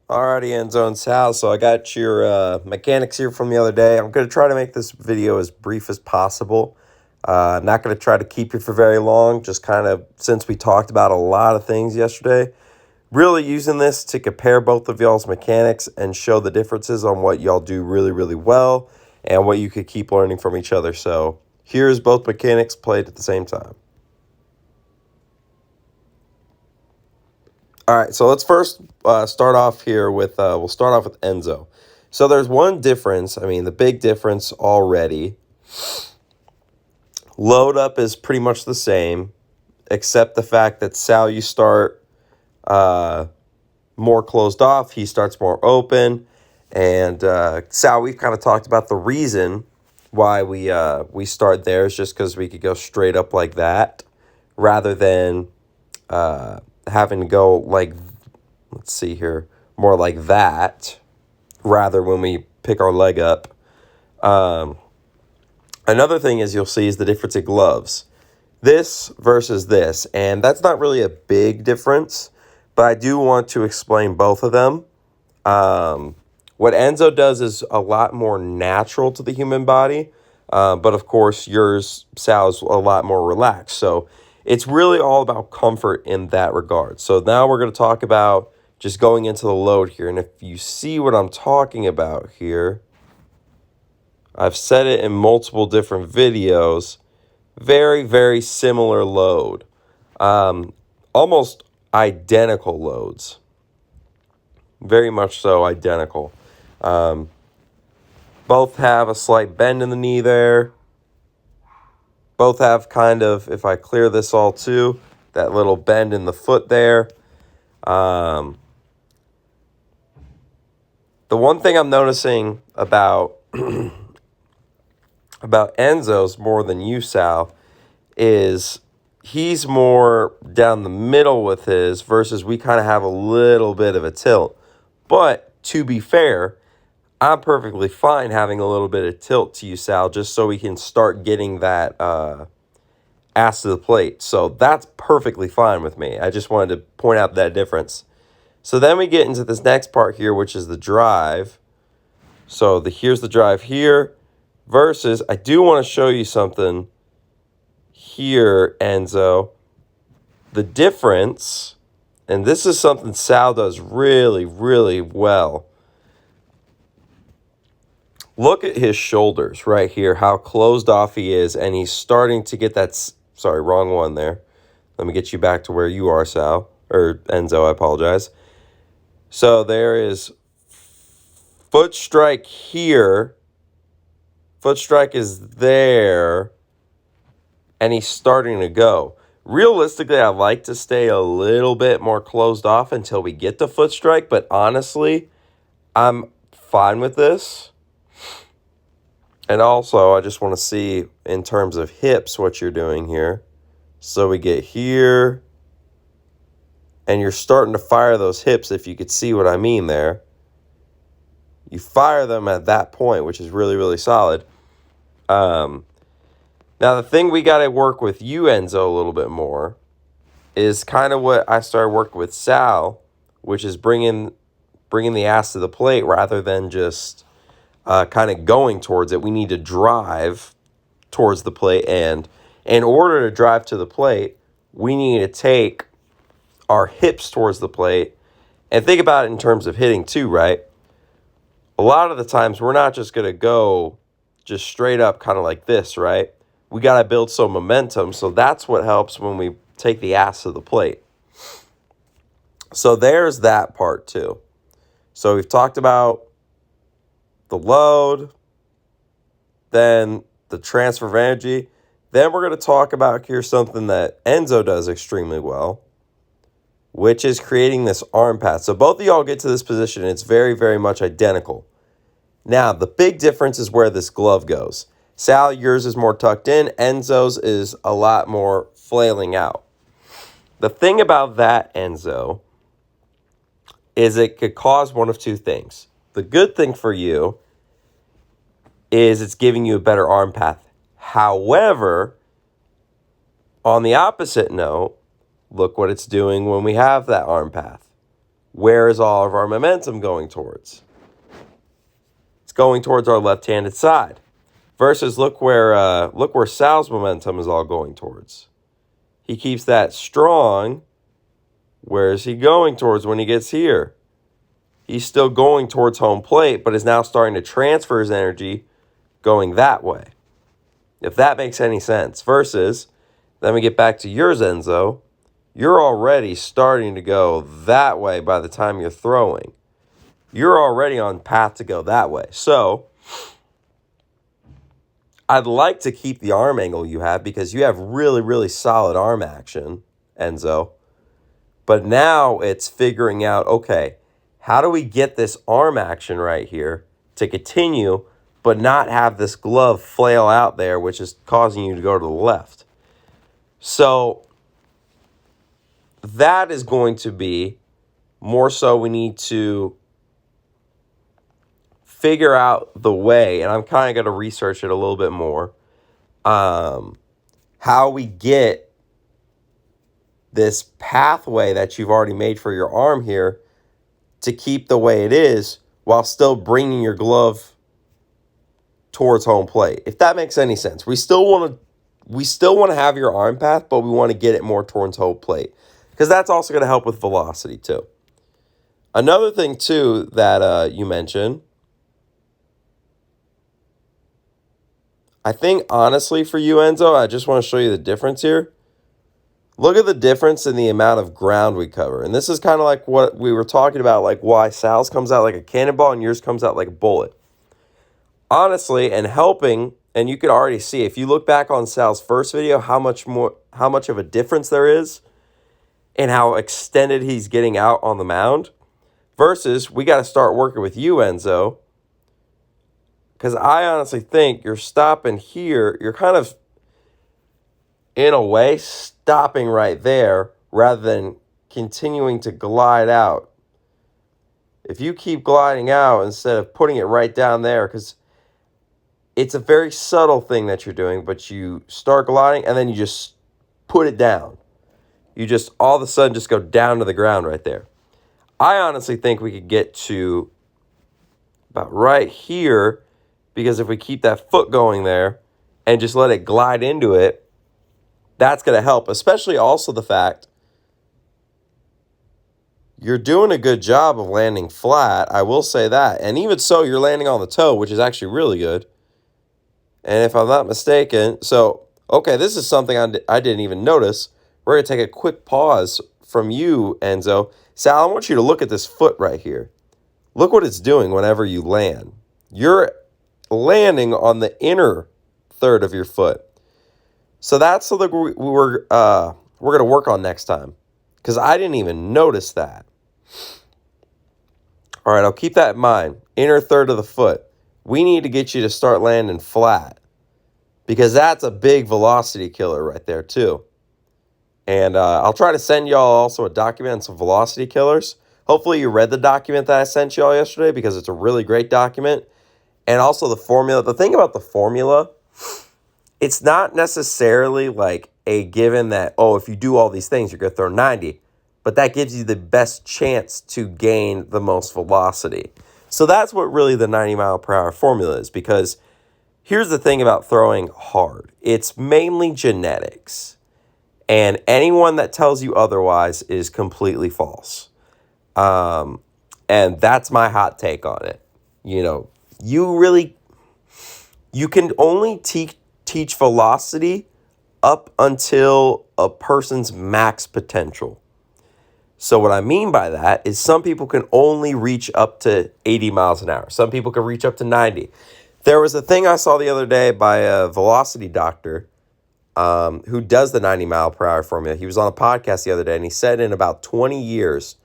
Alrighty, Enzo and Sal. So I got your mechanics here from the other day. I'm going to try to make this video as brief as possible. I'm not going to try to keep you for very long, just kind of since we talked about a lot of things yesterday. Really using this to compare both of y'all's mechanics and show the differences on what y'all do really, really well and what you could keep learning from each other. So here's both mechanics played at the same time. All right, so let's first start off here with, we'll start off with Enzo. So there's one difference, the big difference already. Load up is pretty much the same, except the fact that Sal, you start more closed off, he starts more open. And Sal, we've kind of talked about the reason why we start there is just because we could go straight up like that rather than having to go like, let's see here, more like that, rather when we pick our leg up. Another thing is you'll see is the difference in gloves. This versus this, and that's not really a big difference, but I do want to explain both of them. What Enzo does is a lot more natural to the human body, but of course yours, Sal's, a lot more relaxed. So it's really all about comfort in that regard. So now we're going to talk about just going into the load here. And if you see what I'm talking about here, I've said it in multiple different videos. Very, very similar load. Almost identical loads. Very much so identical. Both have a slight bend in the knee there. Both have kind of, if I clear this all too, that little bend in the foot there. The one thing I'm noticing about about Enzo's more than you, Sal, is he's more down the middle with his versus we kind of have a little bit of a tilt. But to be fair, I'm perfectly fine having a little bit of tilt to you, Sal, just so we can start getting that ass to the plate. So that's perfectly fine with me. I just wanted to point out that difference. So then we get into this next part here, which is the drive. So here's the drive here versus, I do want to show you something here, Enzo. The difference, and this is something Sal does really, really well. Look at his shoulders right here, how closed off he is, and he's starting to get that, sorry, wrong one there. Let me get you back to where you are, Sal, or Enzo, I apologize. So there is foot strike here. Foot strike is there. And he's starting to go. Realistically, I like to stay a little bit more closed off until we get to foot strike. But honestly, I'm fine with this. And also, I just want to see in terms of hips what you're doing here. So we get here. And you're starting to fire those hips, if you could see what I mean there. You fire them at that point, which is really, really solid. Now, the thing we got to work with you, Enzo, a little bit more is kind of what I started working with Sal, which is bringing the ass to the plate rather than just kind of going towards it. We need to drive towards the plate, and in order to drive to the plate, we need to take our hips towards the plate. And think about it in terms of hitting too, right? A lot of the times we're not just going to go just straight up kind of like this, right? We got to build some momentum. So that's what helps when we take the ass to the plate. So there's that part too. So we've talked about the load, then the transfer of energy. Then we're going to talk about here something that Enzo does extremely well, which is creating this arm path. So both of y'all get to this position, and it's very, very much identical. Now, the big difference is where this glove goes. Sal, yours is more tucked in. Enzo's is a lot more flailing out. The thing about that, Enzo, is it could cause one of two things. The good thing for you is it's giving you a better arm path. However, on the opposite note, look what it's doing when we have that arm path. where is all of our momentum going towards? It's going towards our left-handed side. Versus look where Sal's momentum is all going towards. He keeps that strong. Where is he going towards when he gets here? He's still going towards home plate, but is now starting to transfer his energy going that way. If that makes any sense. Versus, then we get back to yours, Enzo. You're already starting to go that way by the time you're throwing. You're already on path to go that way. So, I'd like to keep the arm angle you have because you have really, really solid arm action, Enzo. But now it's figuring out, okay, how do we get this arm action right here to continue but not have this glove flail out there, which is causing you to go to the left? So that is going to be more so we need to figure out the way, and I'm kind of going to research it a little bit more, how we get this pathway that you've already made for your arm here to keep the way it is while still bringing your glove towards home plate. If that makes any sense. We still want to have your arm path, but we want to get it more towards home plate because that's also going to help with velocity too. Another thing too that you mentioned, I think honestly for you, Enzo, I just want to show you the difference here. Look at the difference in the amount of ground we cover. And this is kind of like what we were talking about, like why Sal's comes out like a cannonball and yours comes out like a bullet. Honestly, and helping, and you could already see, if you look back on Sal's first video, how much of a difference there is and how extended he's getting out on the mound. Versus, we got to start working with you, Enzo. Because I honestly think you're stopping here. You're kind of, in a way, stopping right there rather than continuing to glide out. If you keep gliding out instead of putting it right down there, because it's a very subtle thing that you're doing, but you start gliding and then you just put it down. You just all of a sudden just go down to the ground right there. I honestly think we could get to about right here, because if we keep that foot going there and just let it glide into it, that's going to help, especially also the fact you're doing a good job of landing flat. I will say that. And even so, you're landing on the toe, which is actually really good. And if I'm not mistaken, okay, this is something I didn't even notice. We're going to take a quick pause from you, Enzo. Sal, I want you to look at this foot right here. Look what it's doing whenever you land. You're landing on the inner third of your foot. So that's something we're going to work on next time, because I didn't even notice that. All right, I'll keep that in mind. Inner third of the foot. We need to get you to start landing flat, because that's a big velocity killer right there too. And I'll try to send y'all also a document on some velocity killers. Hopefully you read the document that I sent y'all yesterday, because it's a really great document. And also the formula. The thing about the formula, it's not necessarily like a given that, oh, if you do all these things, you're going to throw 90. But that gives you the best chance to gain the most velocity. So that's what really the 90-mile-per-hour formula is, because here's the thing about throwing hard. It's mainly genetics. And anyone that tells you otherwise is completely false. And that's my hot take on it. You can only teach velocity up until a person's max potential. So what I mean by that is some people can only reach up to 80 miles an hour. Some people can reach up to 90. There was a thing I saw the other day by a velocity doctor who does the 90-mile-per-hour formula. He was on a podcast the other day, and he said in about 20 years,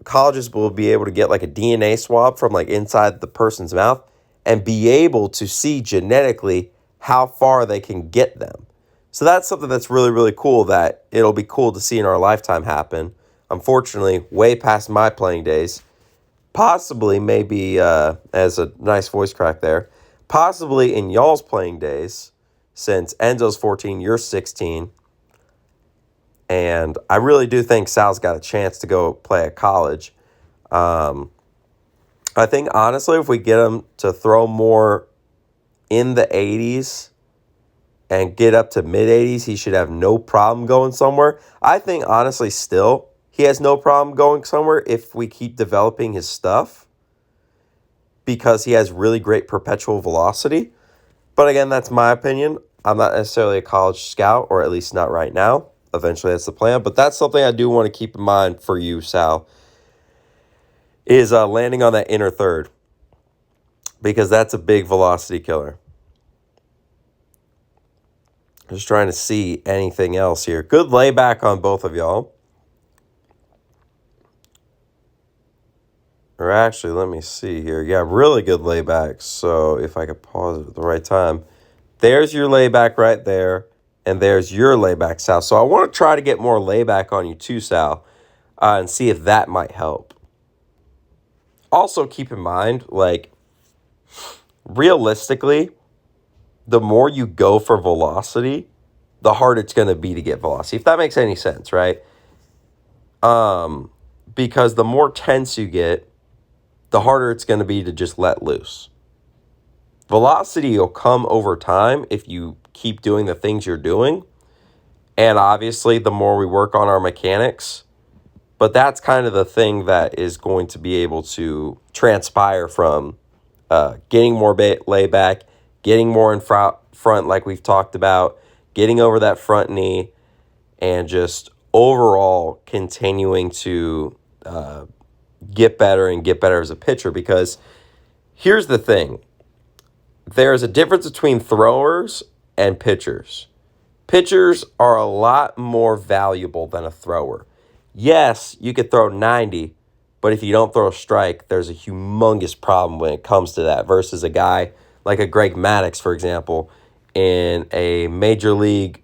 colleges will be able to get like a DNA swab from like inside the person's mouth and be able to see genetically how far they can get them. So that's something that's really, really cool, that it'll be cool to see in our lifetime happen. Unfortunately, way past my playing days. Possibly, maybe, as a nice voice crack there, possibly in y'all's playing days, since Enzo's 14, you're 16. And I really do think Sal's got a chance to go play at college. I think, honestly, if we get him to throw more in the 80s and get up to mid 80s, he should have no problem going somewhere. I think, honestly, still, he has no problem going somewhere if we keep developing his stuff because he has really great perpetual velocity. But again, that's my opinion. I'm not necessarily a college scout, or at least not right now. Eventually, that's the plan. But that's something I do want to keep in mind for you, Sal, is landing on that inner third because that's a big velocity killer. Just trying to see anything else here. Good layback on both of y'all. Or actually, let me see here. Yeah, really good layback. So if I could pause it at the right time. There's your layback right there. And there's your layback, Sal. So I want to try to get more layback on you too, Sal, and see if that might help. Also, keep in mind, like, realistically, the more you go for velocity, the harder it's going to be to get velocity. If that makes any sense, right? Because the more tense you get, the harder it's going to be to just let loose. Velocity will come over time if you keep doing the things you're doing. And obviously, the more we work on our mechanics, but that's kind of the thing that is going to be able to transpire from getting more layback, getting more in front like we've talked about, getting over that front knee, and just overall continuing to get better and get better as a pitcher. Because here's the thing. There's a difference between throwers and pitchers. Pitchers are a lot more valuable than a thrower. Yes, you could throw 90, but if you don't throw a strike, there's a humongous problem when it comes to that versus a guy like a Greg Maddux, for example, in a major league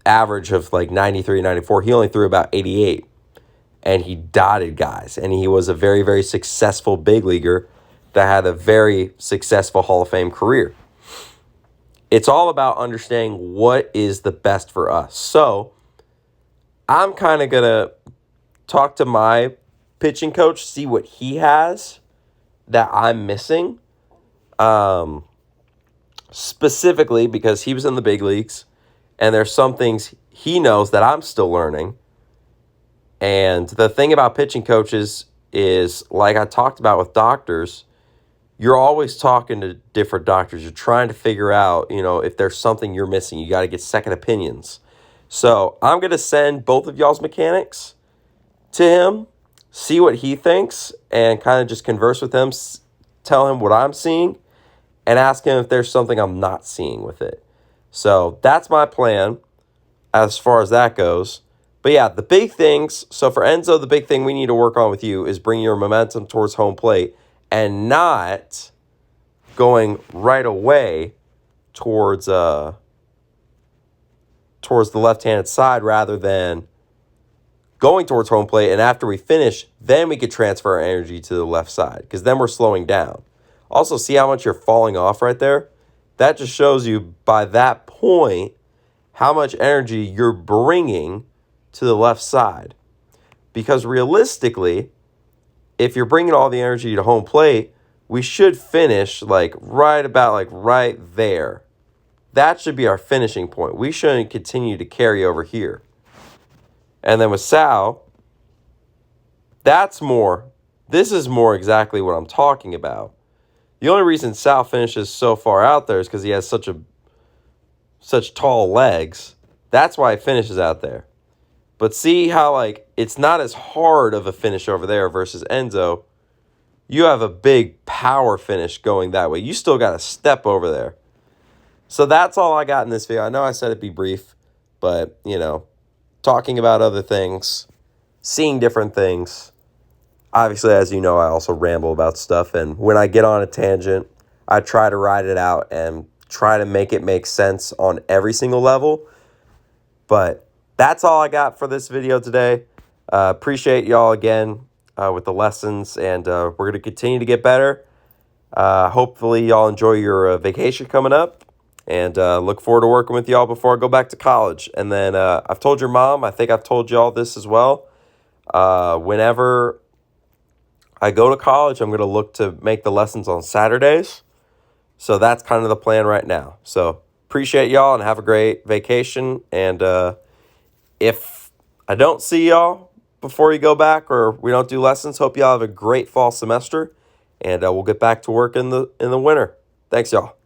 average of like 93, 94. He only threw about 88, and he dotted guys, and he was a very, very successful big leaguer that had a very successful Hall of Fame career. It's all about understanding what is the best for us. So I'm kind of going to talk to my pitching coach, see what he has that I'm missing. Specifically because he was in the big leagues and there's some things he knows that I'm still learning. And the thing about pitching coaches is, like I talked about with doctors, you're always talking to different doctors. You're trying to figure out, if there's something you're missing. You got to get second opinions. So I'm going to send both of y'all's mechanics to him, see what he thinks, and kind of just converse with him, tell him what I'm seeing, and ask him if there's something I'm not seeing with it. So that's my plan as far as that goes. But yeah, the big things. So for Enzo, the big thing we need to work on with you is bring your momentum towards home plate and not going right away towards the left-handed side rather than going towards home plate. And after we finish, then we could transfer our energy to the left side because then we're slowing down. Also, see how much you're falling off right there? That just shows you by that point how much energy you're bringing to the left side. Because realistically, if you're bringing all the energy to home plate, we should finish right there. That should be our finishing point. We shouldn't continue to carry over here. And then with Sal, this is more exactly what I'm talking about. The only reason Sal finishes so far out there is because he has such tall legs. That's why he finishes out there. But see how, it's not as hard of a finish over there versus Enzo. You have a big power finish going that way. You still got to step over there. So that's all I got in this video. I know I said it'd be brief, but, talking about other things, seeing different things. Obviously, as you know, I also ramble about stuff. And when I get on a tangent, I try to ride it out and try to make it make sense on every single level. But that's all I got for this video today. Appreciate y'all again with the lessons, and we're going to continue to get better. Hopefully y'all enjoy your vacation coming up, and look forward to working with y'all before I go back to college. And then I've told your mom, I think I've told y'all this as well. Whenever I go to college, I'm going to look to make the lessons on Saturdays. So that's kind of the plan right now. So appreciate y'all and have a great vacation. And if I don't see y'all before you go back or we don't do lessons, hope y'all have a great fall semester. And we'll get back to work in the winter. Thanks, y'all.